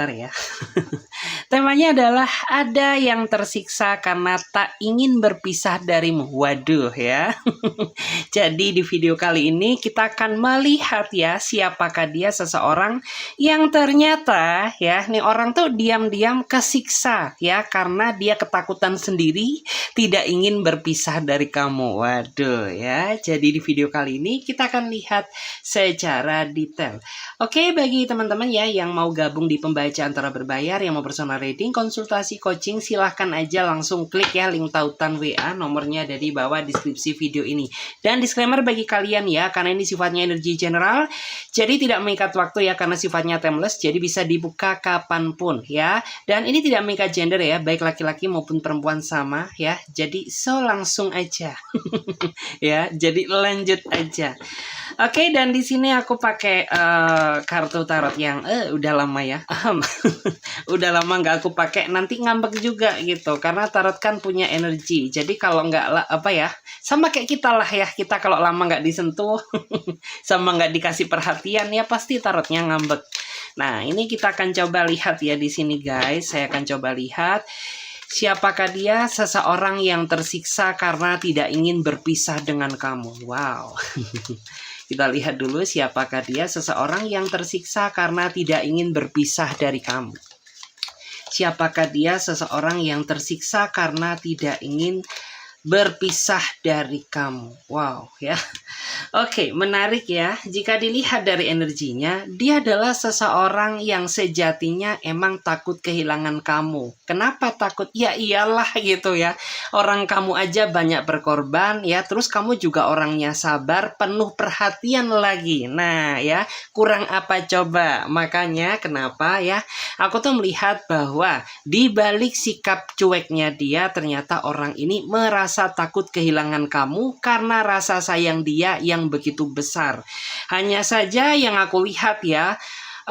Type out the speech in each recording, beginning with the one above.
sebentar ya. Temanya adalah ada yang tersiksa karena tak ingin berpisah darimu. Waduh ya. Jadi di video kali ini kita akan melihat ya siapakah dia seseorang yang ternyata ya nih orang tuh diam-diam kesiksa ya karena dia ketakutan sendiri tidak ingin berpisah dari kamu. Waduh ya. Jadi di video kali ini kita akan lihat secara detail. Oke, bagi teman-teman ya yang mau gabung di pembaca antara berbayar, yang mau personal reading, konsultasi, coaching, silahkan aja langsung klik ya link tautan WA, nomornya ada di bawah deskripsi video ini. Dan disclaimer bagi kalian ya, karena ini sifatnya energi general, jadi tidak mengikat waktu ya, karena sifatnya timeless, jadi bisa dibuka kapanpun ya. Dan ini tidak mengikat gender ya, baik laki-laki maupun perempuan sama ya, jadi langsung aja. Ya, jadi lanjut aja. Oke, dan di sini aku pakai kartu tarot yang udah lama ya. Udah lama nggak aku pakai, nanti ngambek juga gitu. Karena tarot kan punya energi. Jadi kalau nggak sama kayak kita lah ya. Kita kalau lama nggak disentuh, sama nggak dikasih perhatian ya pasti tarotnya ngambek. Nah, ini kita akan coba lihat ya di sini guys. Saya akan coba lihat. Siapakah dia? Seseorang yang tersiksa karena tidak ingin berpisah dengan kamu. Wow. Kita lihat dulu siapakah dia? Seseorang yang tersiksa karena tidak ingin berpisah dari kamu. Siapakah dia? Seseorang yang tersiksa karena tidak ingin berpisah dari kamu. Wow ya. Oke, menarik ya. Jika dilihat dari energinya, dia adalah seseorang yang sejatinya emang takut kehilangan kamu. Kenapa takut? Ya iyalah gitu ya. Orang kamu aja banyak berkorban ya, terus kamu juga orangnya sabar, penuh perhatian lagi. Nah ya, kurang apa coba? Makanya kenapa ya? Aku tuh melihat bahwa di balik sikap cueknya dia, ternyata orang ini merasa takut kehilangan kamu karena rasa sayang dia yang begitu besar. Hanya saja yang aku lihat ya,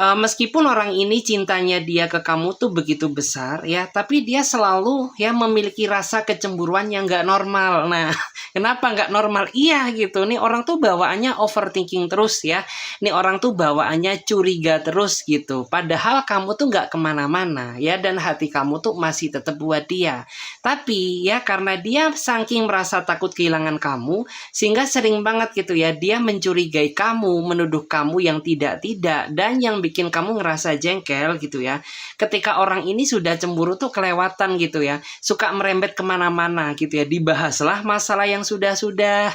meskipun orang ini cintanya dia ke kamu tuh begitu besar ya, tapi dia selalu ya memiliki rasa kecemburuan yang nggak normal. Nah, kenapa nggak normal? Iya gitu, nih orang tuh bawaannya overthinking terus ya, nih orang tuh bawaannya curiga terus gitu. Padahal kamu tuh nggak kemana-mana ya, dan hati kamu tuh masih tetap buat dia. Tapi ya karena dia saking merasa takut kehilangan kamu, sehingga sering banget gitu ya, dia mencurigai kamu, menuduh kamu yang tidak-tidak, dan yang bikin kamu ngerasa jengkel gitu ya. Ketika orang ini sudah cemburu tuh kelewatan gitu ya, suka merembet kemana-mana gitu ya. Dibahaslah masalah yang sudah-sudah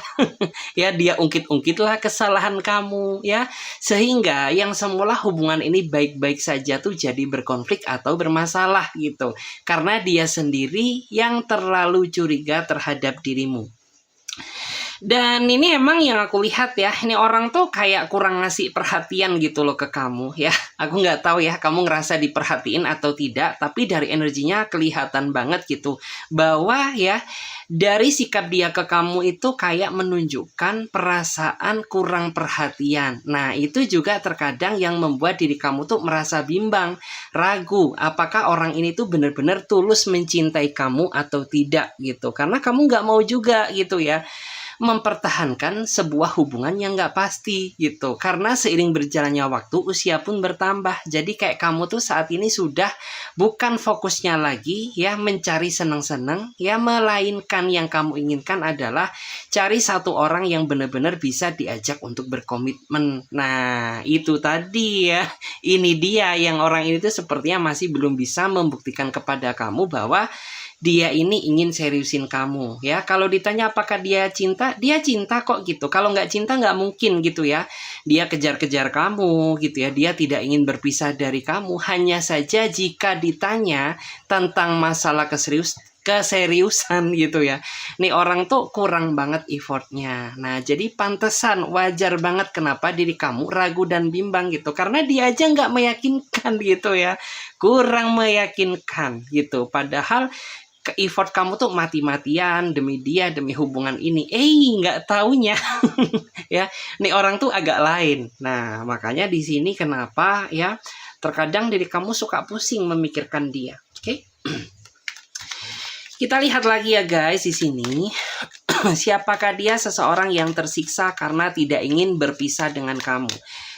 ya, dia ungkit-ungkitlah kesalahan kamu ya, sehingga yang semula hubungan ini baik-baik saja tuh jadi berkonflik atau bermasalah gitu, karena dia sendiri yang terlalu curiga terhadap dirimu. Dan ini emang yang aku lihat ya, ini orang tuh kayak kurang ngasih perhatian gitu loh ke kamu ya. Aku nggak tahu ya kamu ngerasa diperhatiin atau tidak, tapi dari energinya kelihatan banget gitu bahwa ya dari sikap dia ke kamu itu kayak menunjukkan perasaan kurang perhatian. Nah itu juga terkadang yang membuat diri kamu tuh merasa bimbang, ragu apakah orang ini tuh benar-benar tulus mencintai kamu atau tidak gitu. Karena kamu nggak mau juga gitu ya mempertahankan sebuah hubungan yang nggak pasti gitu. Karena seiring berjalannya waktu, usia pun bertambah. Jadi kayak kamu tuh saat ini sudah bukan fokusnya lagi ya mencari seneng-seneng ya, melainkan yang kamu inginkan adalah cari satu orang yang benar-benar bisa diajak untuk berkomitmen. Nah itu tadi ya, ini dia yang orang ini tuh sepertinya masih belum bisa membuktikan kepada kamu bahwa dia ini ingin seriusin kamu ya. Kalau ditanya apakah dia cinta kok gitu. Kalau nggak cinta nggak mungkin gitu ya, dia kejar-kejar kamu gitu ya, dia tidak ingin berpisah dari kamu. Hanya saja jika ditanya tentang masalah keseriusan gitu ya, nih orang tuh kurang banget effortnya. Nah jadi pantesan, wajar banget kenapa diri kamu ragu dan bimbang gitu, karena dia aja nggak meyakinkan gitu ya, kurang meyakinkan gitu. Padahal effort kamu tuh mati-matian demi dia, demi hubungan ini. Nggak taunya ya, nih orang tuh agak lain. Nah, makanya di sini kenapa ya terkadang diri kamu suka pusing memikirkan dia. Oke. Kita lihat lagi ya guys di sini. Siapakah dia? Seseorang yang tersiksa karena tidak ingin berpisah dengan kamu.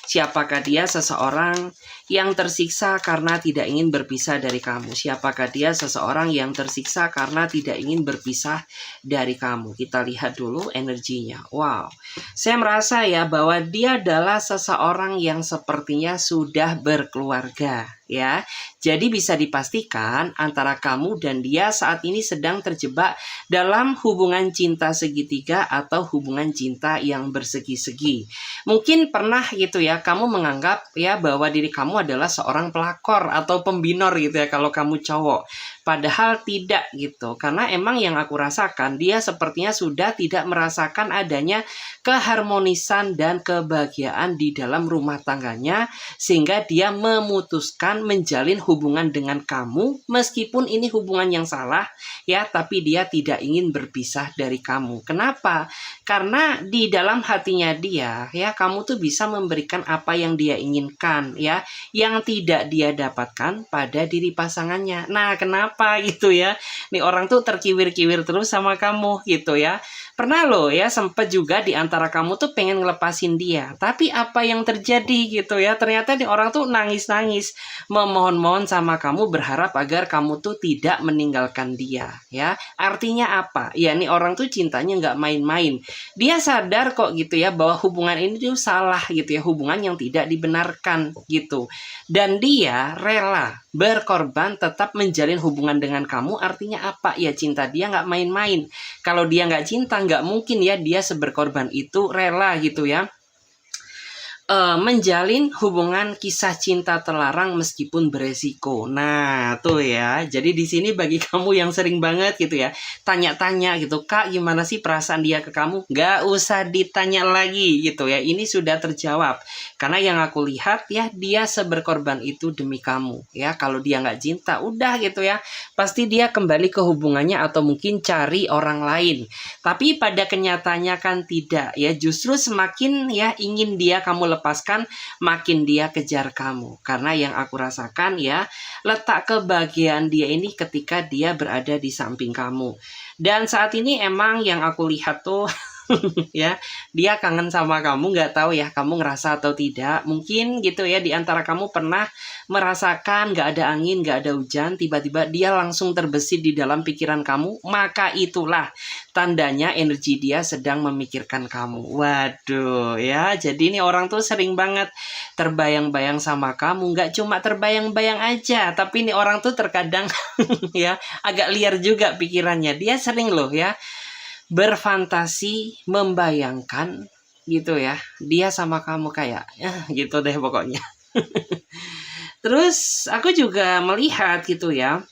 Siapakah dia? Seseorang yang tersiksa karena tidak ingin berpisah dari kamu. Siapakah dia? Seseorang yang tersiksa karena tidak ingin berpisah dari kamu. Kita lihat dulu energinya. Wow, saya merasa ya bahwa dia adalah seseorang yang sepertinya sudah berkeluarga ya. Jadi bisa dipastikan antara kamu dan dia saat ini sedang terjebak dalam hubungan cinta segitiga atau hubungan cinta yang bersegi-segi. Mungkin pernah gitu ya, kamu menganggap ya bahwa diri kamu adalah seorang pelakor atau pembinor gitu ya kalau kamu cowok. Padahal tidak gitu. Karena emang yang aku rasakan, dia sepertinya sudah tidak merasakan adanya keharmonisan dan kebahagiaan di dalam rumah tangganya, sehingga dia memutuskan menjalin hubungan dengan kamu meskipun ini hubungan yang salah ya, tapi dia tidak ingin berpisah dari kamu. Kenapa? Karena di dalam hatinya dia ya, kamu tuh bisa memberikan apa yang dia inginkan ya, yang tidak dia dapatkan pada diri pasangannya. Nah, kenapa gitu ya? Nih orang tuh terkiwir-kiwir terus sama kamu gitu ya. Pernah loh ya, sempet juga di antara kamu tuh pengen ngelepasin dia. Tapi apa yang terjadi gitu ya? Ternyata nih orang tuh nangis-nangis, memohon-mohon sama kamu, berharap agar kamu tuh tidak meninggalkan dia ya. Artinya apa? Ya nih orang tuh cintanya nggak main-main. Dia sadar kok gitu ya bahwa hubungan ini tuh salah gitu ya, hubungan yang tidak dibenarkan gitu. Dan dia rela berkorban tetap menjalin hubungan dengan kamu. Artinya apa? Ya cinta dia nggak main-main. Kalau dia nggak cinta, nggak mungkin ya dia seberkorban itu, rela gitu ya menjalin hubungan kisah cinta terlarang meskipun beresiko. Nah, tuh ya. Jadi di sini bagi kamu yang sering banget gitu ya, tanya-tanya gitu, Kak, gimana sih perasaan dia ke kamu? Gak usah ditanya lagi gitu ya. Ini sudah terjawab. Karena yang aku lihat ya, dia seberkorban itu demi kamu ya. Kalau dia nggak cinta, udah gitu ya. Pasti dia kembali ke hubungannya atau mungkin cari orang lain. Tapi pada kenyataannya kan tidak ya. Justru semakin ya ingin dia kamu lepaskan, makin dia kejar kamu. Karena yang aku rasakan ya, letak kebahagiaan dia ini ketika dia berada di samping kamu. Dan saat ini emang yang aku lihat tuh ya, dia kangen sama kamu. Nggak tahu ya kamu ngerasa atau tidak. Mungkin gitu ya, di antara kamu pernah merasakan nggak ada angin, nggak ada hujan, tiba-tiba dia langsung terbesit di dalam pikiran kamu. Maka itulah tandanya energi dia sedang memikirkan kamu. Waduh ya, jadi ini orang tuh sering banget terbayang-bayang sama kamu. Nggak cuma terbayang-bayang aja, tapi ini orang tuh terkadang ya agak liar juga pikirannya. Dia sering loh ya berfantasi, membayangkan gitu ya, dia sama kamu kayak gitu deh pokoknya. Terus aku juga melihat gitu ya,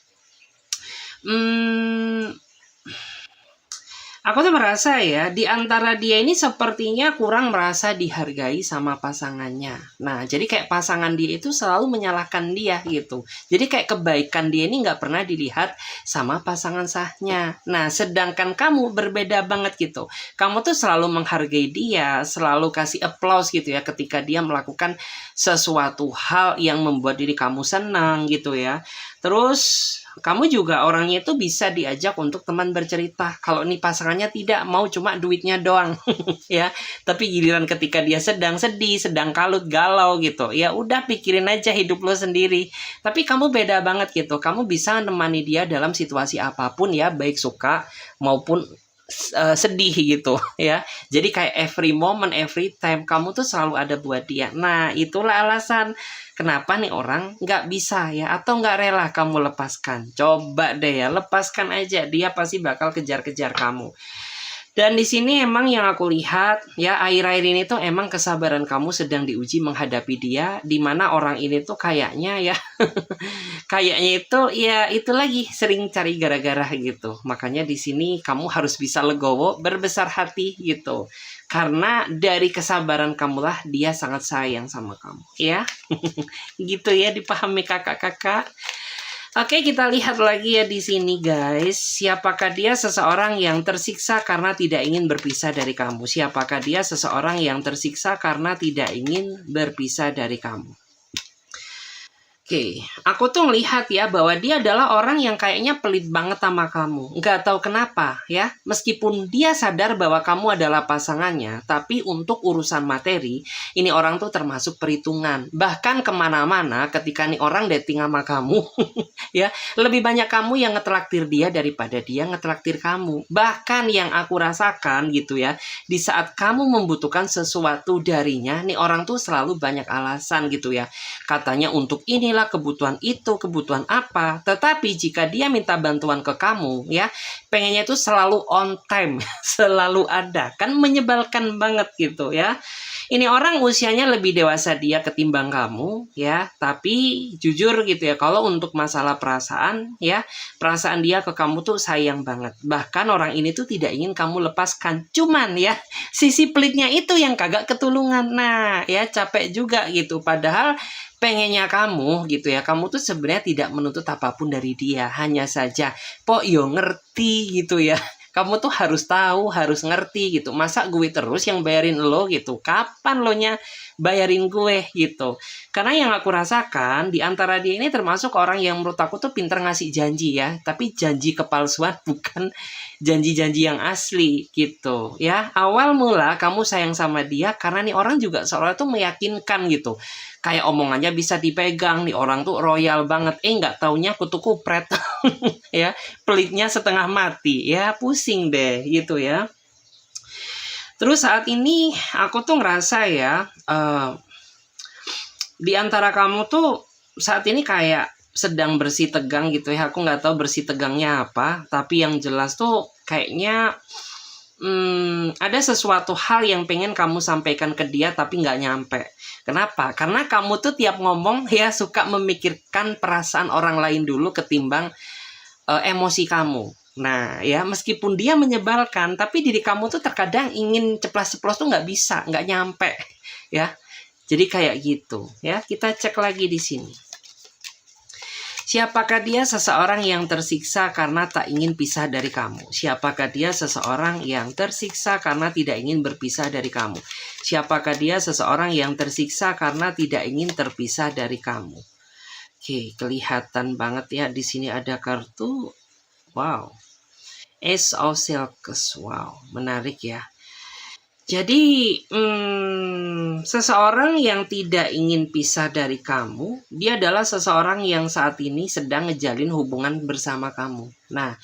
aku tuh merasa ya, di antara dia ini sepertinya kurang merasa dihargai sama pasangannya. Nah, jadi kayak pasangan dia itu selalu menyalahkan dia gitu. Jadi kayak kebaikan dia ini nggak pernah dilihat sama pasangan sahnya. Nah, sedangkan kamu berbeda banget gitu. Kamu tuh selalu menghargai dia, selalu kasih applause gitu ya ketika dia melakukan sesuatu hal yang membuat diri kamu senang gitu ya. Terus kamu juga orangnya itu bisa diajak untuk teman bercerita. Kalau nih pasangannya tidak mau, cuma duitnya doang ya. Tapi giliran ketika dia sedang sedih, sedang kalut, galau gitu, ya udah pikirin aja hidup lo sendiri. Tapi kamu beda banget gitu. Kamu bisa nemani dia dalam situasi apapun ya, baik suka maupun sedih gitu ya. Jadi kayak every moment, every time kamu tuh selalu ada buat dia. Nah, itulah alasan kenapa nih orang nggak bisa ya, atau nggak rela kamu lepaskan. Coba deh ya, lepaskan aja, dia pasti bakal kejar-kejar kamu. Dan di sini emang yang aku lihat ya, akhir-akhir ini tuh emang kesabaran kamu sedang diuji menghadapi dia, dimana orang ini tuh kayaknya ya kayaknya itu ya itu lagi sering cari gara-gara gitu. Makanya di sini kamu harus bisa legowo, berbesar hati gitu. Karena dari kesabaran kamulah dia sangat sayang sama kamu ya. Gitu ya, dipahami kakak-kakak. Oke, kita lihat lagi ya di sini guys. Siapakah dia? Seseorang yang tersiksa karena tidak ingin berpisah dari kamu. Siapakah dia? Seseorang yang tersiksa karena tidak ingin berpisah dari kamu. Oke, aku tuh ngelihat ya bahwa dia adalah orang yang kayaknya pelit banget sama kamu. Nggak tahu kenapa ya. Meskipun dia sadar bahwa kamu adalah pasangannya, tapi untuk urusan materi, ini orang tuh termasuk perhitungan. Bahkan kemana-mana ketika nih orang dating sama kamu, ya lebih banyak kamu yang ngetraktir dia daripada dia ngetraktir kamu. Bahkan yang aku rasakan gitu ya, di saat kamu membutuhkan sesuatu darinya, nih orang tuh selalu banyak alasan gitu ya. Katanya untuk inilah kebutuhan itu, kebutuhan apa. Tetapi jika dia minta bantuan ke kamu ya, pengennya itu selalu on time, selalu ada. Kan menyebalkan banget gitu ya. Ini orang usianya lebih dewasa dia ketimbang kamu ya, tapi jujur gitu ya, kalau untuk masalah perasaan ya, perasaan dia ke kamu tuh sayang banget. Bahkan orang ini tuh tidak ingin kamu lepaskan. Cuman ya, sisi pelitnya itu yang kagak ketulungan. Nah, ya capek juga gitu. Padahal pengennya kamu gitu ya, kamu tuh sebenarnya tidak menuntut apapun dari dia, hanya saja pok yo ngerti gitu ya. Kamu tuh harus tahu, harus ngerti gitu. Masa gue terus yang bayarin lo gitu? Kapan lo nya bayarin gue gitu? Karena yang aku rasakan di antara dia ini termasuk orang yang menurut aku tuh pinter ngasih janji ya. Tapi janji kepalsuan, bukan janji-janji yang asli gitu ya. Awal mula kamu sayang sama dia karena nih orang juga seolah tuh meyakinkan gitu. Kayak omongannya bisa dipegang, nih orang tuh royal banget. Nggak taunya kutu kupret. Ya, pelitnya setengah mati. Ya, pusing deh gitu ya. Terus saat ini aku tuh ngerasa ya, di antara kamu tuh saat ini kayak sedang bersih tegang gitu ya. Aku nggak tahu bersih tegangnya apa, tapi yang jelas tuh kayaknya ada sesuatu hal yang pengen kamu sampaikan ke dia tapi nggak nyampe. Kenapa? Karena kamu tuh tiap ngomong ya suka memikirkan perasaan orang lain dulu ketimbang emosi kamu. Nah ya, meskipun dia menyebalkan, tapi diri kamu tuh terkadang ingin ceplas-ceplos tuh nggak bisa, nggak nyampe ya. Jadi kayak gitu ya. Kita cek lagi di sini. Siapakah dia? Seseorang yang tersiksa karena tak ingin pisah dari kamu. Siapakah dia? Seseorang yang tersiksa karena tidak ingin berpisah dari kamu. Siapakah dia? Seseorang yang tersiksa karena tidak ingin terpisah dari kamu. Oke, kelihatan banget ya di sini ada kartu. Wow. Ace of Silks. Wow, menarik ya. Jadi, seseorang yang tidak ingin pisah dari kamu, dia adalah seseorang yang saat ini sedang ngejalin hubungan bersama kamu. Nah,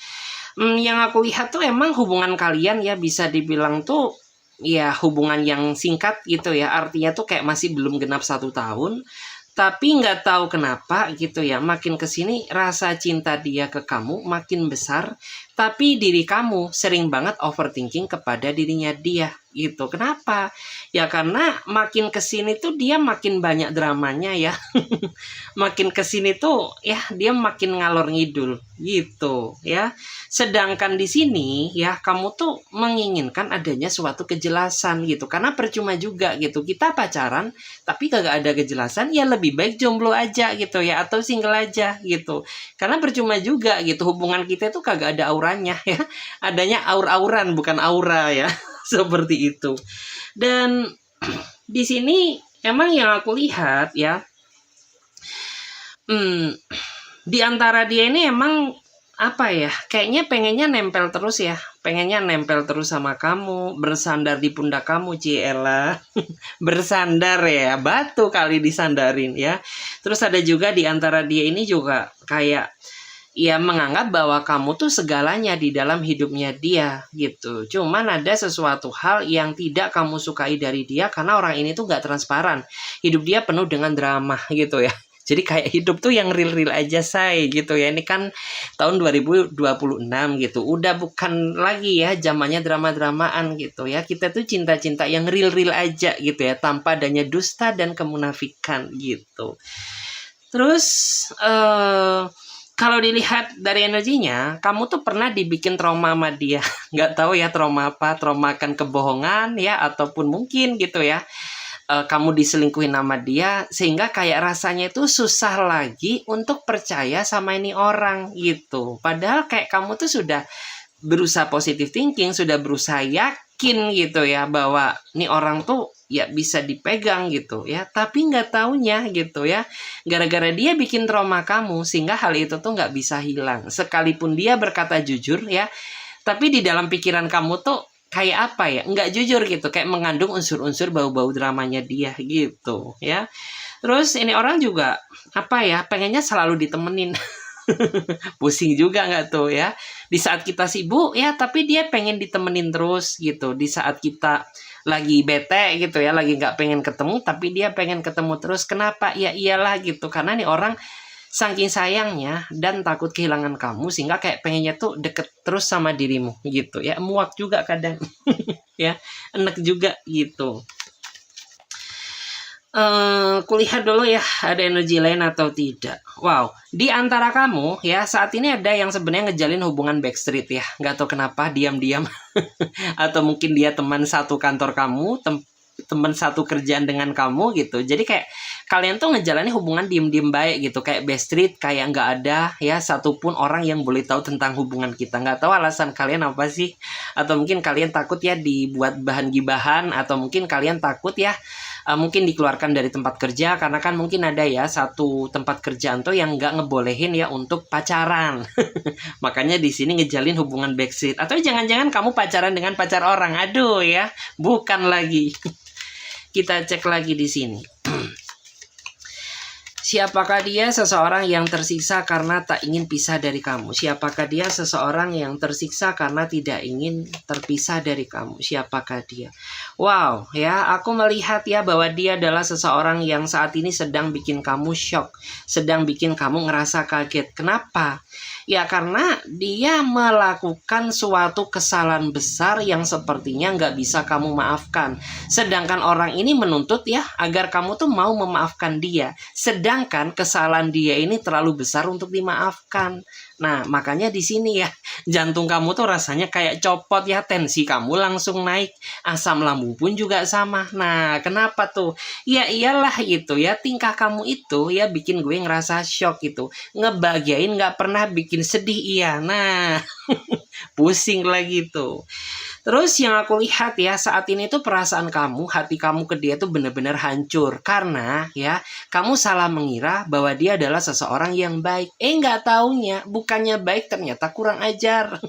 yang aku lihat tuh emang hubungan kalian ya bisa dibilang tuh ya hubungan yang singkat gitu ya. Artinya tuh kayak masih belum genap 1 tahun. Tapi nggak tahu kenapa gitu ya, makin kesini rasa cinta dia ke kamu makin besar. Tapi diri kamu sering banget overthinking kepada dirinya dia gitu. Kenapa? Ya karena makin kesini tuh dia makin banyak dramanya ya. Makin kesini tuh ya dia makin ngalor ngidul gitu ya. Sedangkan di sini ya kamu tuh menginginkan adanya suatu kejelasan gitu. Karena percuma juga gitu. Kita pacaran tapi kagak ada kejelasan, ya lebih baik jomblo aja gitu ya, atau single aja gitu. Karena percuma juga gitu, hubungan kita tuh kagak ada auranya ya. Adanya aur-auran bukan aura ya. Seperti itu. Dan di sini emang yang aku lihat ya, di antara dia ini emang apa ya, kayaknya pengennya nempel terus ya, pengennya nempel terus sama kamu, bersandar di pundak kamu, Ciela. Bersandar ya, batu kali disandarin ya. Terus ada juga di antara dia ini juga kayak ya menganggap bahwa kamu tuh segalanya di dalam hidupnya dia gitu. Cuman ada sesuatu hal yang tidak kamu sukai dari dia karena orang ini tuh gak transparan. Hidup dia penuh dengan drama gitu ya. Jadi kayak hidup tuh yang real-real aja say gitu ya. Ini kan tahun 2026 gitu. Udah bukan lagi ya zamannya drama-dramaan gitu ya. Kita tuh cinta-cinta yang real-real aja gitu ya. Tanpa adanya dusta dan kemunafikan gitu. Terus kalau dilihat dari energinya, kamu tuh pernah dibikin trauma sama dia. Nggak tahu ya trauma apa, trauma akan kebohongan ya, ataupun mungkin gitu ya. Kamu diselingkuhin sama dia, sehingga kayak rasanya itu susah lagi untuk percaya sama ini orang gitu. Padahal kayak kamu tuh sudah berusaha positive thinking, sudah berusaha yakin gitu ya bahwa nih orang tuh ya bisa dipegang gitu ya, tapi nggak taunya gitu ya, gara-gara dia bikin trauma kamu sehingga hal itu tuh nggak bisa hilang. Sekalipun dia berkata jujur ya, tapi di dalam pikiran kamu tuh kayak apa ya, nggak jujur gitu, kayak mengandung unsur-unsur bau-bau dramanya dia gitu ya. Terus ini orang juga apa ya, pengennya selalu ditemenin. Pusing juga nggak tuh ya? Di saat kita sibuk ya, tapi dia pengen ditemenin terus gitu. Di saat kita lagi bete gitu ya, lagi nggak pengen ketemu, tapi dia pengen ketemu terus. Kenapa? Ya iyalah gitu. Karena nih orang saking sayangnya dan takut kehilangan kamu, sehingga kayak pengennya tuh deket terus sama dirimu gitu ya. Muak juga kadang ya, enek juga gitu. Kulihat dulu ya, ada energi lain atau tidak. Wow, di antara kamu ya saat ini ada yang sebenarnya ngejalin hubungan backstreet ya. Nggak tahu kenapa, diam-diam. Atau mungkin dia teman satu kantor kamu, teman satu kerjaan dengan kamu gitu. Jadi kayak kalian tuh ngejalanin hubungan diem-diem baik gitu. Kayak backstreet, kayak nggak ada ya satupun orang yang boleh tahu tentang hubungan kita. Nggak tahu alasan kalian apa sih. Atau mungkin kalian takut ya dibuat bahan gibahan. Atau mungkin kalian takut ya mungkin dikeluarkan dari tempat kerja, karena kan mungkin ada ya satu tempat kerjaan tuh yang nggak ngebolehin ya untuk pacaran. Makanya di sini ngejalin hubungan backstreet. Atau jangan-jangan kamu pacaran dengan pacar orang. Aduh ya, bukan lagi. Kita cek lagi di sini. Siapakah dia? Seseorang yang tersiksa karena tak ingin pisah dari kamu. Siapakah dia? Seseorang yang tersiksa karena tidak ingin terpisah dari kamu. Siapakah dia? Wow, ya, aku melihat ya bahwa dia adalah seseorang yang saat ini sedang bikin kamu shock, sedang bikin kamu ngerasa kaget. Kenapa? Ya karena dia melakukan suatu kesalahan besar yang sepertinya nggak bisa kamu maafkan. Sedangkan orang ini menuntut ya agar kamu tuh mau memaafkan dia. Sedangkan kesalahan dia ini terlalu besar untuk dimaafkan. Nah, makanya di sini ya, jantung kamu tuh rasanya kayak copot ya, tensi kamu langsung naik, asam lambung pun juga sama. Nah, kenapa tuh? Ya iyalah gitu ya, tingkah kamu itu ya bikin gue ngerasa shock gitu. Ngebahagiain nggak pernah bikin sedih, iya. Nah, pusing lagi tuh. Terus yang aku lihat ya saat ini tuh perasaan kamu, hati kamu ke dia tuh benar-benar hancur. Karena ya kamu salah mengira bahwa dia adalah seseorang yang baik. Nggak taunya bukannya baik ternyata kurang ajar.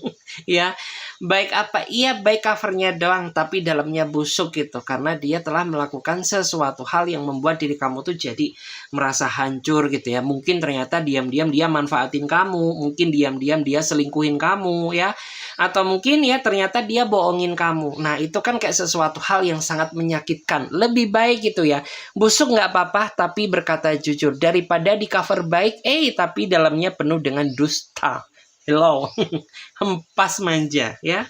Ya, baik apa? Iya baik covernya doang tapi dalamnya busuk gitu. Karena dia telah melakukan sesuatu hal yang membuat diri kamu tuh jadi merasa hancur gitu ya. Mungkin ternyata diam-diam dia manfaatin kamu. Mungkin diam-diam dia selingkuhin kamu ya. Atau mungkin ya ternyata dia bohongin kamu. Nah itu kan kayak sesuatu hal yang sangat menyakitkan. Lebih baik gitu ya, busuk nggak apa-apa tapi berkata jujur, daripada di cover baik tapi dalamnya penuh dengan dusta. Hello. Hempas manja ya.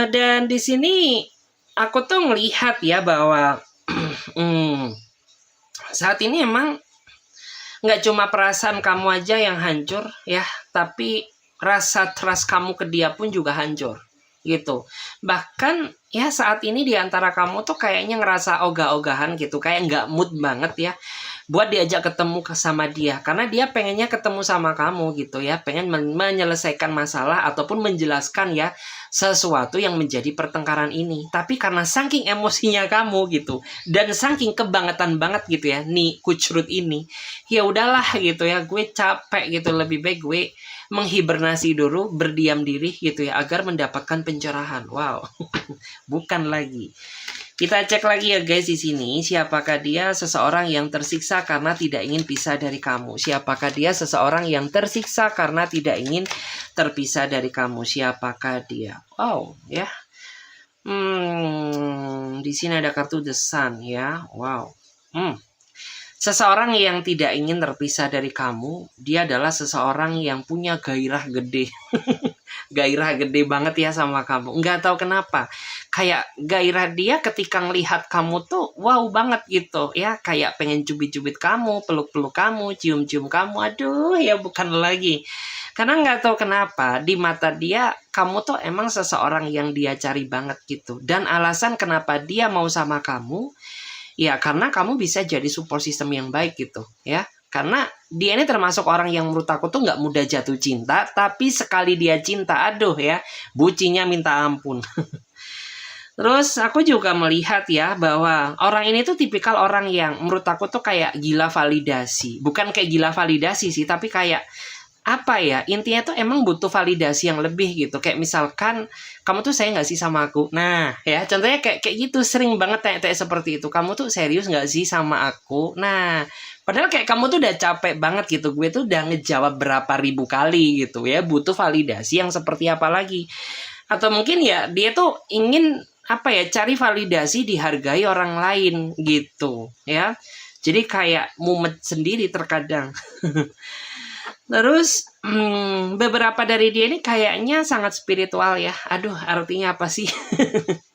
Dan di sini aku tuh melihat ya bahwa saat ini emang nggak cuma perasaan kamu aja yang hancur ya, tapi rasa trust kamu ke dia pun juga hancur gitu. Bahkan ya saat ini di antara kamu tuh kayaknya ngerasa ogah-ogahan gitu, kayak nggak mood banget ya buat diajak ketemu sama dia, karena dia pengennya ketemu sama kamu gitu ya, pengen menyelesaikan masalah ataupun menjelaskan ya sesuatu yang menjadi pertengkaran ini. Tapi karena saking emosinya kamu gitu dan saking kebangetan banget gitu ya nih kucrut ini, ya udahlah gitu ya, gue capek gitu, lebih baik gue menghibernasi dulu, berdiam diri gitu ya agar mendapatkan pencerahan. Wow. Bukan lagi. Kita cek lagi ya guys di sini, siapakah dia? Seseorang yang tersiksa karena tidak ingin pisah dari kamu. Siapakah dia? Seseorang yang tersiksa karena tidak ingin terpisah dari kamu. Siapakah dia? Wow, ya. Di sini ada kartu The Sun ya. Wow. Seseorang yang tidak ingin terpisah dari kamu, dia adalah seseorang yang punya gairah gede. Gairah gede banget ya sama kamu. Nggak tahu kenapa. Kayak gairah dia ketika ngelihat kamu tuh wow banget gitu ya. Kayak pengen cubit-cubit kamu, peluk-peluk kamu, cium-cium kamu. Aduh ya bukan lagi. Karena nggak tahu kenapa di mata dia kamu tuh emang seseorang yang dia cari banget gitu. Dan alasan kenapa dia mau sama kamu, ya karena kamu bisa jadi support system yang baik gitu ya. Karena dia ini termasuk orang yang menurut aku tuh nggak mudah jatuh cinta, tapi sekali dia cinta, aduh ya, bucinya minta ampun. Terus aku juga melihat ya bahwa orang ini tuh tipikal orang yang menurut aku tuh kayak gila validasi. Bukan kayak gila validasi sih, tapi kayak apa ya, intinya tuh emang butuh validasi yang lebih gitu. Kayak misalkan, kamu tuh sayang nggak sih sama aku? Nah ya contohnya kayak gitu, sering banget tanya-tanya seperti itu. Kamu tuh serius nggak sih sama aku? Nah padahal kayak kamu tuh udah capek banget gitu. Gue tuh udah ngejawab berapa ribu kali gitu ya. Butuh validasi yang seperti apa lagi? Atau mungkin ya dia tuh ingin apa ya, cari validasi dihargai orang lain gitu ya. Jadi kayak mumet sendiri terkadang. Terus beberapa dari dia ini kayaknya sangat spiritual ya. Aduh, artinya apa sih?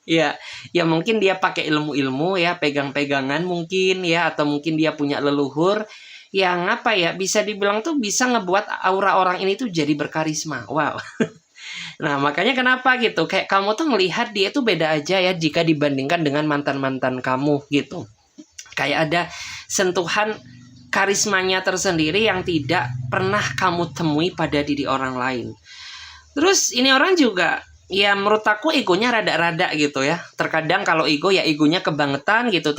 Ya, ya mungkin dia pakai ilmu-ilmu ya, pegang-pegangan mungkin ya, atau mungkin dia punya leluhur yang apa ya, bisa dibilang tuh bisa ngebuat aura orang ini tuh jadi berkarisma. Wow. Nah, makanya kenapa gitu? Kayak kamu tuh melihat dia tuh beda aja ya jika dibandingkan dengan mantan-mantan kamu gitu. Kayak ada sentuhan karismanya tersendiri yang tidak pernah kamu temui pada diri orang lain. Terus ini orang juga ya menurut aku egonya rada-rada gitu ya. Terkadang kalau ego ya egonya kebangetan gitu.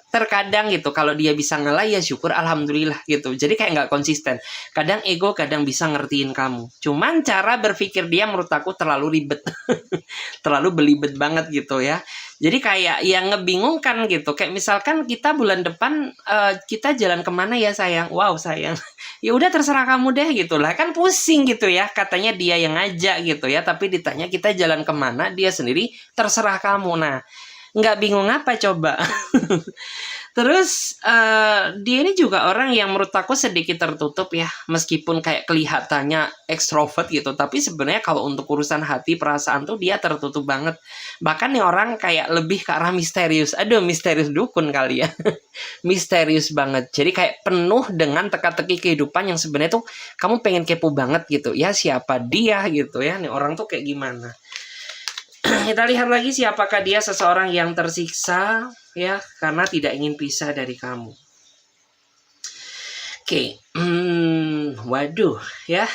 Terkadang gitu kalau dia bisa ngalah ya syukur alhamdulillah gitu. Jadi kayak nggak konsisten. Kadang ego kadang bisa ngertiin kamu. Cuman cara berpikir dia menurut aku terlalu ribet. Terlalu belibet banget gitu ya. Jadi kayak yang ngebingungkan gitu. Kayak misalkan kita bulan depan kita jalan kemana ya sayang? Wow sayang. Ya udah terserah kamu deh gitu lah. Kan pusing gitu ya. Katanya dia yang ngajak gitu ya. Tapi ditanya kita jalan kemana, dia sendiri terserah kamu. Nah, nggak bingung apa coba? Terus dia ini juga orang yang menurut aku sedikit tertutup ya. Meskipun kayak kelihatannya ekstrovert gitu. Tapi sebenarnya kalau untuk urusan hati, perasaan tuh dia tertutup banget. Bahkan nih orang kayak lebih ke arah misterius. Aduh, misterius dukun kali ya. Misterius banget. Jadi kayak penuh dengan teka-teki kehidupan yang sebenarnya tuh kamu pengen kepo banget gitu. Ya siapa dia gitu ya. Nih orang tuh kayak gimana. Kita lihat lagi siapakah dia, seseorang yang tersiksa ya karena tidak ingin pisah dari kamu. Oke. Waduh ya.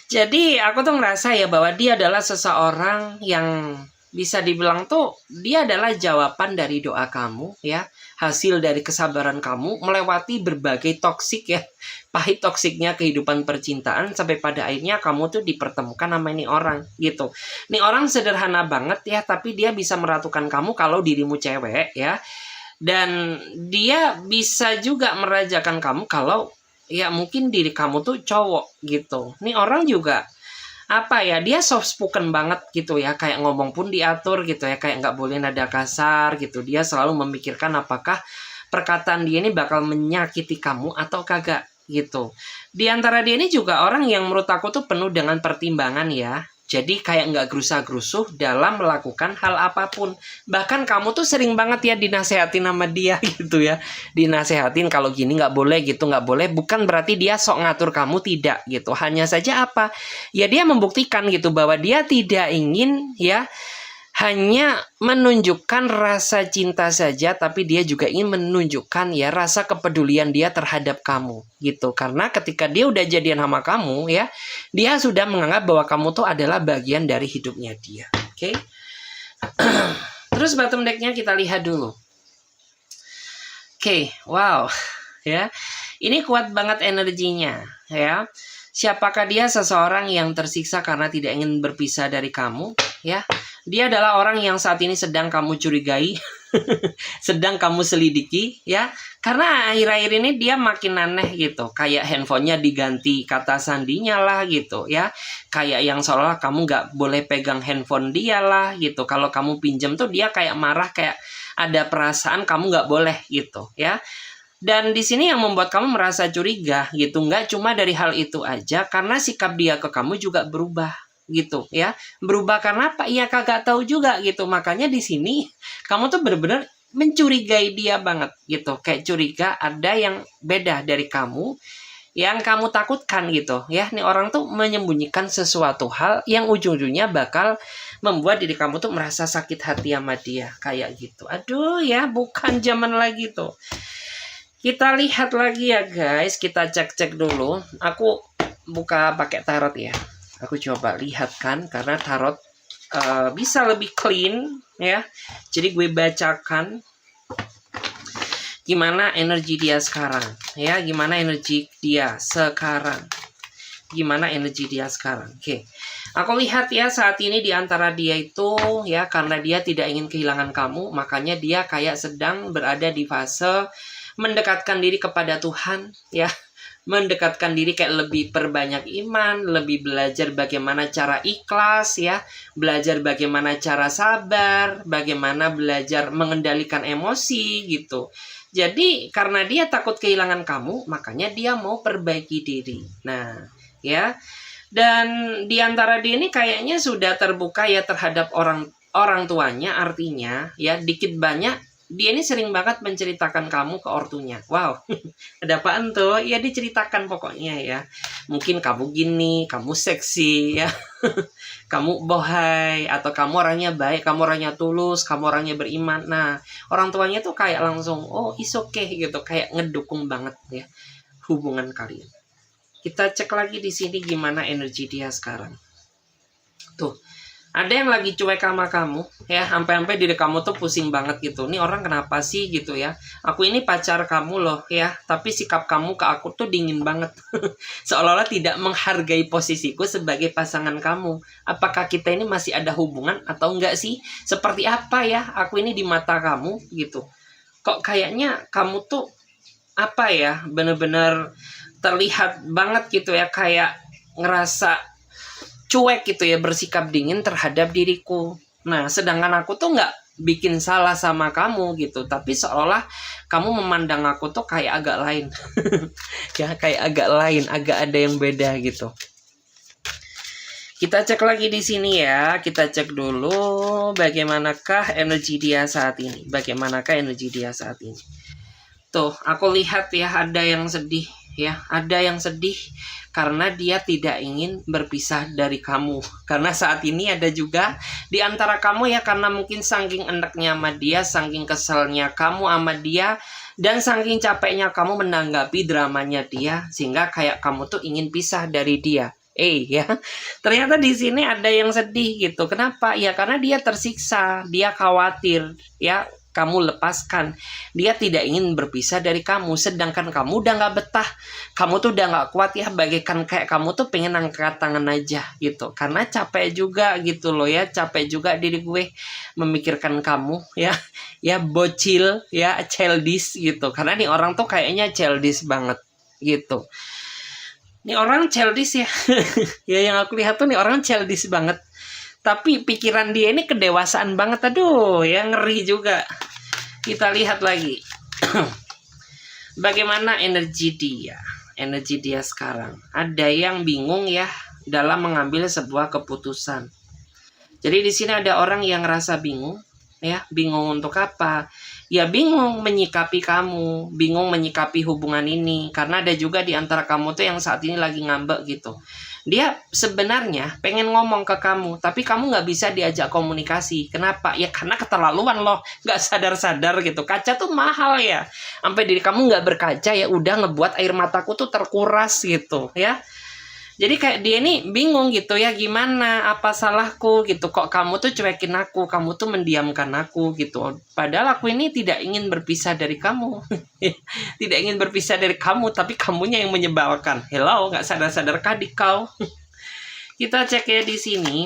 Jadi aku tuh ngerasa ya bahwa dia adalah seseorang yang bisa dibilang tuh dia adalah jawaban dari doa kamu ya, hasil dari kesabaran kamu melewati berbagai toksik ya, pahit toksiknya kehidupan percintaan sampai pada akhirnya kamu tuh dipertemukan sama ini orang gitu. Ini orang sederhana banget ya, tapi dia bisa meratukan kamu kalau dirimu cewek ya, dan dia bisa juga merajakan kamu kalau ya mungkin diri kamu tuh cowok gitu. Ini orang juga apa ya, dia soft spoken banget gitu ya, kayak ngomong pun diatur gitu ya, kayak nggak boleh nada kasar gitu. Dia selalu memikirkan apakah perkataan dia ini bakal menyakiti kamu atau kagak gitu. Di antara dia ini juga orang yang menurut aku tuh penuh dengan pertimbangan ya. Jadi kayak nggak gerusah-gerusuh dalam melakukan hal apapun. Bahkan kamu tuh sering banget ya dinasehatin sama dia gitu ya. Dinasehatin kalau gini nggak boleh gitu, nggak boleh. Bukan berarti dia sok ngatur kamu, tidak gitu. Hanya saja apa? Ya dia membuktikan gitu bahwa dia tidak ingin ya hanya menunjukkan rasa cinta saja, tapi dia juga ingin menunjukkan ya rasa kepedulian dia terhadap kamu gitu. Karena ketika dia udah jadian sama kamu ya, dia sudah menganggap bahwa kamu tuh adalah bagian dari hidupnya dia. Oke. Terus bottom deck-nya kita lihat dulu. Oke, wow. Ya. Ini kuat banget energinya ya. Siapakah dia? Seseorang yang tersiksa karena tidak ingin berpisah dari kamu ya. Dia adalah orang yang saat ini sedang kamu curigai, sedang kamu selidiki ya. Karena akhir-akhir ini dia makin aneh gitu. Kayak handphonenya diganti kata sandinya lah gitu ya. Kayak yang seolah kamu nggak boleh pegang handphone dia lah gitu. Kalau kamu pinjam tuh dia kayak marah, kayak ada perasaan kamu nggak boleh gitu ya. Dan di sini yang membuat kamu merasa curiga gitu. Nggak cuma dari hal itu aja, karena sikap dia ke kamu juga berubah gitu ya. Berubah karena apa? Ya kagak tahu juga gitu. Makanya di sini kamu tuh bener-bener mencurigai dia banget gitu. Kayak curiga ada yang beda dari kamu, yang kamu takutkan gitu ya. Nih orang tuh menyembunyikan sesuatu hal yang ujung-ujungnya bakal membuat diri kamu tuh merasa sakit hati sama dia kayak gitu. Aduh ya, bukan zaman lagi tuh. Kita lihat lagi ya guys, kita cek-cek dulu. Aku buka pakai tarot ya. Aku coba lihat kan, karena tarot bisa lebih clean ya. Jadi gue bacakan gimana energi dia sekarang ya, gimana energi dia sekarang. Gimana energi dia sekarang. Oke. Aku lihat ya saat ini di antara dia itu ya, karena dia tidak ingin kehilangan kamu, makanya dia kayak sedang berada di fase mendekatkan diri kepada Tuhan ya. Mendekatkan diri kayak lebih perbanyak iman, lebih belajar bagaimana cara ikhlas ya, belajar bagaimana cara sabar, bagaimana belajar mengendalikan emosi gitu. Jadi karena dia takut kehilangan kamu, makanya dia mau perbaiki diri. Nah, ya. Dan di antara dia ini kayaknya sudah terbuka ya terhadap orang tuanya, artinya ya dikit banyak dia ini sering banget menceritakan kamu ke ortunya. Wow, ada apaan tuh? Ya diceritakan pokoknya ya. Mungkin kamu gini, kamu seksi ya. Kamu bohai, atau kamu orangnya baik, kamu orangnya tulus, kamu orangnya beriman. Nah, orang tuanya tuh kayak langsung, oh it's okay gitu, kayak ngedukung banget ya hubungan kalian. Kita cek lagi di sini gimana energi dia sekarang. Tuh, ada yang lagi cuek sama kamu ya, sampai-sampai diri kamu tuh pusing banget gitu. Nih orang kenapa sih gitu ya? Aku ini pacar kamu loh ya, tapi sikap kamu ke aku tuh dingin banget. Seolah-olah tidak menghargai posisiku sebagai pasangan kamu. Apakah kita ini masih ada hubungan atau enggak sih? Seperti apa ya aku ini di mata kamu gitu? Kok kayaknya kamu tuh apa ya, bener-bener terlihat banget gitu ya, kayak ngerasa cuek gitu ya, bersikap dingin terhadap diriku. Nah, sedangkan aku tuh nggak bikin salah sama kamu gitu, tapi seolah kamu memandang aku tuh kayak agak lain. Ya, kayak agak lain, agak ada yang beda gitu. Kita cek lagi di sini ya, kita cek dulu bagaimanakah energi dia saat ini. Bagaimanakah energi dia saat ini. Tuh, aku lihat ya ada yang sedih ya, ada yang sedih karena dia tidak ingin berpisah dari kamu. Karena saat ini ada juga di antara kamu ya, karena mungkin saking enaknya sama dia, saking keselnya kamu sama dia, dan saking capeknya kamu menanggapi dramanya dia, sehingga kayak kamu tuh ingin pisah dari dia. Ya, ternyata di sini ada yang sedih gitu. Kenapa? Ya karena dia tersiksa, dia khawatir ya kamu lepaskan. Dia tidak ingin berpisah dari kamu, sedangkan kamu udah nggak betah, kamu tuh udah nggak kuat ya, bagaikan kayak kamu tuh pengen angkat tangan aja gitu, karena capek juga gitu loh ya, capek juga diri gue memikirkan kamu ya, ya bocil ya, childish gitu, karena nih orang tuh kayaknya childish banget gitu. Nih orang childish ya. Ya yang aku lihat tuh nih orang childish banget. Tapi pikiran dia ini kedewasaan banget. Aduh, ya ngeri juga. Kita lihat lagi. Bagaimana energi dia? Energi dia sekarang. Ada yang bingung ya dalam mengambil sebuah keputusan. Jadi di sini ada orang yang ngerasa bingung. Ya, bingung untuk apa? Ya bingung menyikapi kamu, bingung menyikapi hubungan ini. Karena ada juga di antara kamu tuh yang saat ini lagi ngambek gitu. Dia sebenarnya pengen ngomong ke kamu, tapi kamu nggak bisa diajak komunikasi. Kenapa? Ya karena keterlaluan loh, nggak sadar-sadar gitu. Kaca tuh mahal ya. Sampai diri kamu nggak berkaca ya udah ngebuat air mataku tuh terkuras gitu ya. Jadi kayak dia ini bingung gitu ya, gimana, apa salahku gitu, kok kamu tuh cuekin aku, kamu tuh mendiamkan aku gitu. Padahal aku ini tidak ingin berpisah dari kamu. Tidak ingin berpisah dari kamu, tapi kamunya yang menyebalkan. Hello, nggak sadar-sadarkah di kau? Kita cek ya di sini.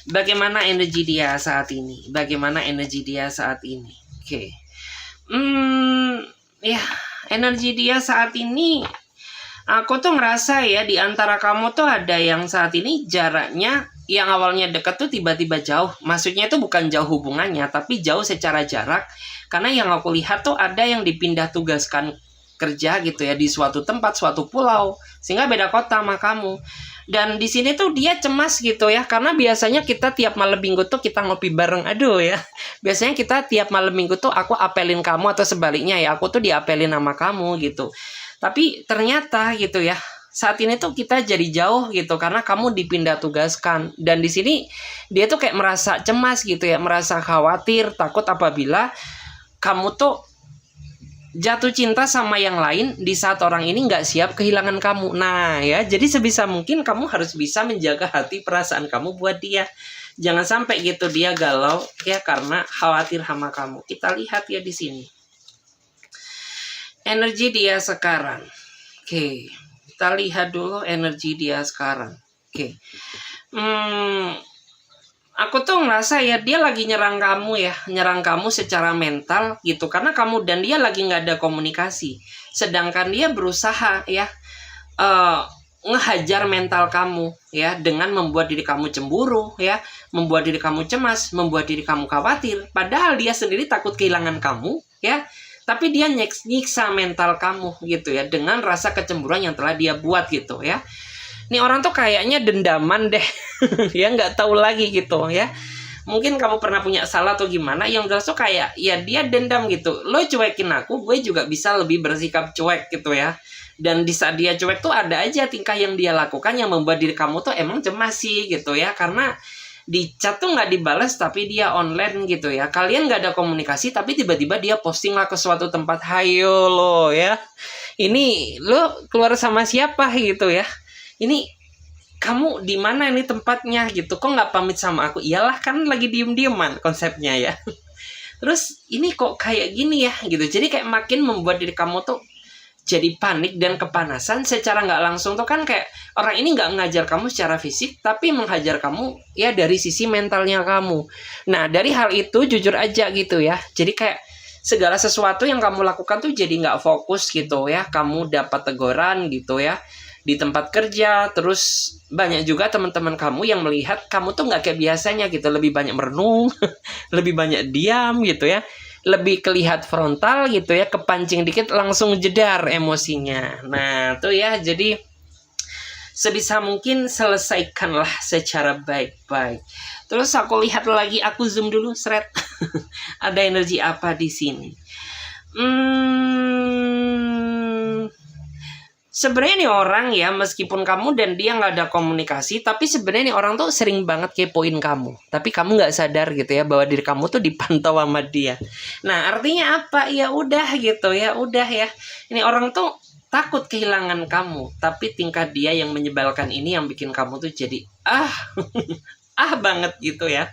Bagaimana energi dia saat ini? Bagaimana energi dia saat ini? Oke. Ya, energi dia saat ini, aku tuh ngerasa ya di antara kamu tuh ada yang saat ini jaraknya yang awalnya dekat tuh tiba-tiba jauh. Maksudnya itu bukan jauh hubungannya, tapi jauh secara jarak. Karena yang aku lihat tuh ada yang dipindah tugaskan kerja gitu ya di suatu tempat, suatu pulau, sehingga beda kota sama kamu. Dan di sini tuh dia cemas gitu ya, karena biasanya kita tiap malam minggu tuh kita ngopi bareng. Aduh ya, biasanya kita tiap malam minggu tuh aku apelin kamu atau sebaliknya ya, aku tuh diapelin sama kamu gitu. Tapi ternyata gitu ya, saat ini tuh kita jadi jauh gitu karena kamu dipindah tugaskan. Dan di sini dia tuh kayak merasa cemas gitu ya, merasa khawatir, takut apabila kamu tuh jatuh cinta sama yang lain di saat orang ini nggak siap kehilangan kamu. Nah ya, jadi sebisa mungkin kamu harus bisa menjaga hati perasaan kamu buat dia. Jangan sampai gitu dia galau ya karena khawatir sama kamu. Kita lihat ya di sini. Energi dia sekarang. Oke. Kita lihat dulu energi dia sekarang. Oke. Aku tuh ngerasa ya dia lagi nyerang kamu ya. Nyerang kamu secara mental gitu. Karena kamu dan dia lagi nggak ada komunikasi. Sedangkan dia berusaha ya. Ngehajar mental kamu ya dengan membuat diri kamu cemburu ya, membuat diri kamu cemas, membuat diri kamu khawatir. Padahal dia sendiri takut kehilangan kamu ya, tapi dia nyiksa mental kamu gitu ya dengan rasa kecemburuan yang telah dia buat gitu ya. Ini orang tuh kayaknya dendaman deh ya, nggak tahu lagi gitu ya. Mungkin kamu pernah punya salah atau gimana, yang jelas tuh kayak ya dia dendam gitu. Lo cuekin aku, gue juga bisa lebih bersikap cuek gitu ya. Dan di saat dia cuek tuh ada aja tingkah yang dia lakukan yang membuat diri kamu tuh emang cemas sih gitu ya. Karena di chat tuh nggak dibales tapi dia online gitu ya. Kalian nggak ada komunikasi tapi tiba-tiba dia posting lah ke suatu tempat. Hayo lo ya. Ini lo keluar sama siapa gitu ya. Ini kamu di mana ini tempatnya gitu. Kok nggak pamit sama aku? Iyalah kan lagi diem-dieman konsepnya ya. Terus ini kok kayak gini ya gitu. Jadi kayak makin membuat diri kamu tuh jadi panik dan kepanasan secara nggak langsung tuh kan kayak orang ini nggak ngajar kamu secara fisik tapi menghajar kamu ya dari sisi mentalnya kamu. Nah dari hal itu jujur aja gitu ya, jadi kayak segala sesuatu yang kamu lakukan tuh jadi nggak fokus gitu ya. Kamu dapat teguran gitu ya di tempat kerja, terus banyak juga teman-teman kamu yang melihat kamu tuh nggak kayak biasanya gitu, lebih banyak merenung lebih banyak diam gitu ya, lebih kelihat frontal gitu ya, kepancing dikit langsung jedar emosinya. Nah tuh ya, jadi sebisa mungkin selesaikanlah secara baik-baik. Terus aku lihat lagi, aku zoom dulu seret. Ada energi apa di sini? Sebenarnya nih orang ya, meskipun kamu dan dia nggak ada komunikasi, tapi sebenarnya nih orang tuh sering banget kepoin kamu. Tapi kamu nggak sadar gitu ya bahwa diri kamu tuh dipantau sama dia. Nah artinya apa? Ya udah gitu ya, udah ya. Ini orang tuh takut kehilangan kamu, tapi tingkah dia yang menyebalkan ini yang bikin kamu tuh jadi banget gitu ya.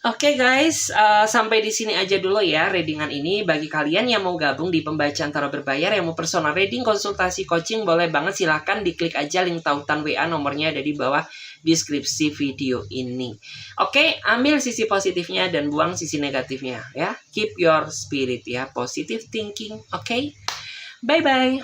Oke guys, sampai di sini aja dulu ya readingan ini. Bagi kalian yang mau gabung di pembacaan tarot berbayar, yang mau personal reading, konsultasi, coaching, boleh banget, silahkan diklik aja link tautan WA, nomornya ada di bawah deskripsi video ini. Oke, ambil sisi positifnya dan buang sisi negatifnya ya. Keep your spirit ya, positive thinking. Oke, bye-bye.